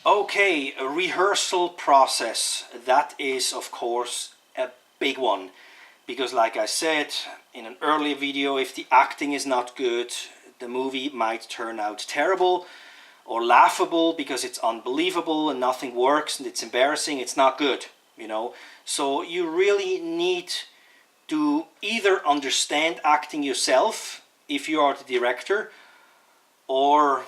Okay, a rehearsal process. That is, of course, a big one. Because like I said in an earlier video, if the acting is not good, the movie might turn out terrible or laughable because it's unbelievable and nothing works and it's embarrassing. It's not good, you know. So you really need to either understand acting yourself if you are the director, or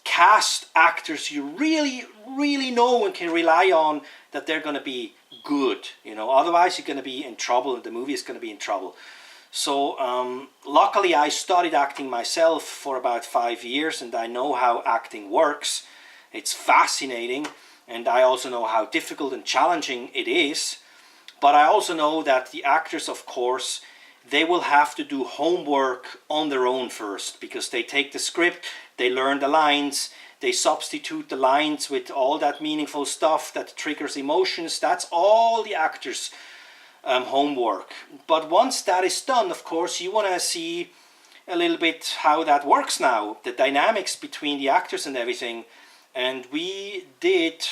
cast actors you really know and can rely on that they're going to be good, you know. Otherwise you're going to be in trouble and the movie is going to be in trouble. So luckily I studied acting myself for about 5 years and I know how acting works. It's fascinating, and I also know how difficult and challenging it is. But I also know that the actors, of course, they will have to do homework on their own first, because they take the script, they learn the lines, they substitute the lines with all that meaningful stuff that triggers emotions. That's all the actors' homework. But once that is done, of course, you want to see a little bit how that works now, the dynamics between the actors and everything. And we did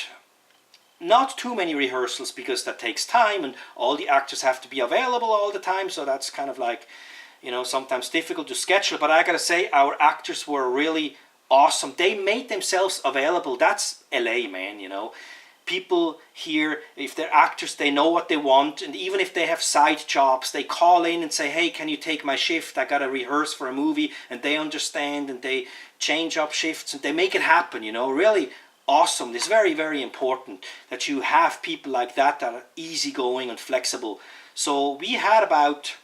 not too many rehearsals because that takes time and all the actors have to be available all the time, so that's kind of like, you know, sometimes difficult to schedule. But I gotta say, our actors were really awesome. They made themselves available. That's LA, man, you know. People here, if they're actors, they know what they want, and even if they have side jobs, they call in and say, hey, can you take my shift? I gotta rehearse for a movie, and they understand and they change up shifts and they make it happen, you know. Really awesome. It's very important that you have people like that that are easygoing and flexible. So we had about,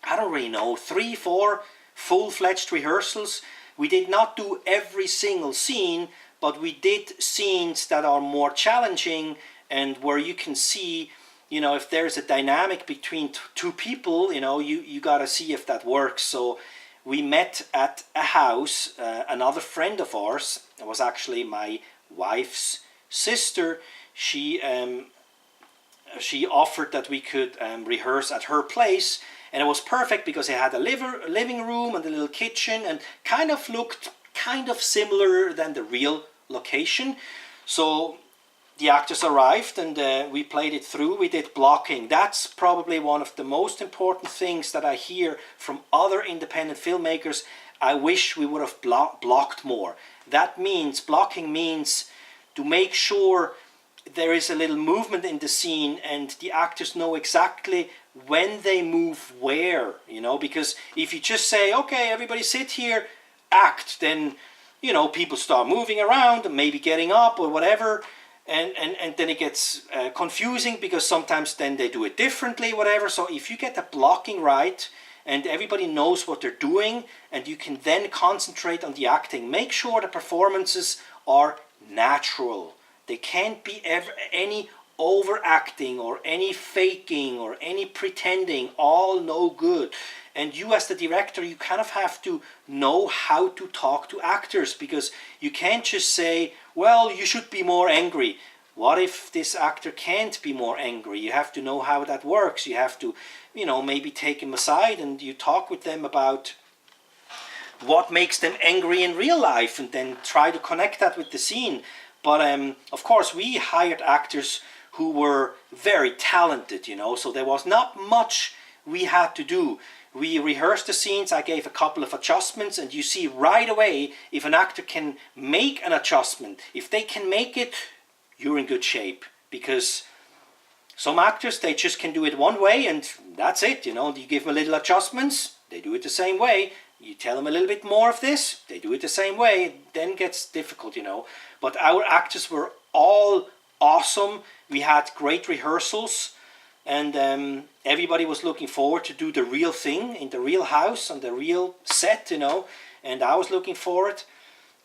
I don't really know, 3-4 full-fledged rehearsals. We did not do every single scene, but we did scenes that are more challenging and where you can see, you know, if there's a dynamic between two people, you know, you gotta see if that works. So we met at a house. Another friend of ours, it was actually my wife's sister, she offered that we could rehearse at her place, and it was perfect because it had a living room and a little kitchen and kind of looked kind of similar than the real location. So the actors arrived and we played it through. We did blocking. That's probably one of the most important things that I hear from other independent filmmakers. I wish we would have blocked more. That means, blocking means to make sure there is a little movement in the scene and the actors know exactly when they move where, you know, because if you just say, okay, everybody sit here, act, then, you know, people start moving around and maybe getting up or whatever, and then it gets confusing because sometimes then they do it differently, whatever. So if you get the blocking right, and everybody knows what they're doing, and you can then concentrate on the acting. Make sure the performances are natural. They can't be any overacting or any faking or any pretending. All no good. And you as the director, you kind of have to know how to talk to actors, because you can't just say, well, you should be more angry. What if this actor can't be more angry? You have to know how that works. You have to, you know, maybe take them aside and you talk with them about what makes them angry in real life, and then try to connect that with the scene. But of course we hired actors who were very talented, you know, so there was not much we had to do. We rehearsed the scenes, I gave a couple of adjustments, and you see right away if an actor can make an adjustment. If they can make it, you're in good shape, because some actors, they just can do it one way and that's it, you know. You give them a little adjustments, they do it the same way. You tell them a little bit more of this, they do it the same way. It then gets difficult, you know. But our actors were all awesome. We had great rehearsals, and everybody was looking forward to do the real thing in the real house on the real set, you know. And I was looking forward,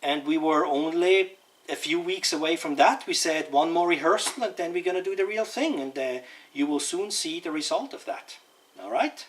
and we were only a few weeks away from that. We said one more rehearsal and then we're going to do the real thing, and you will soon see the result of that. All right?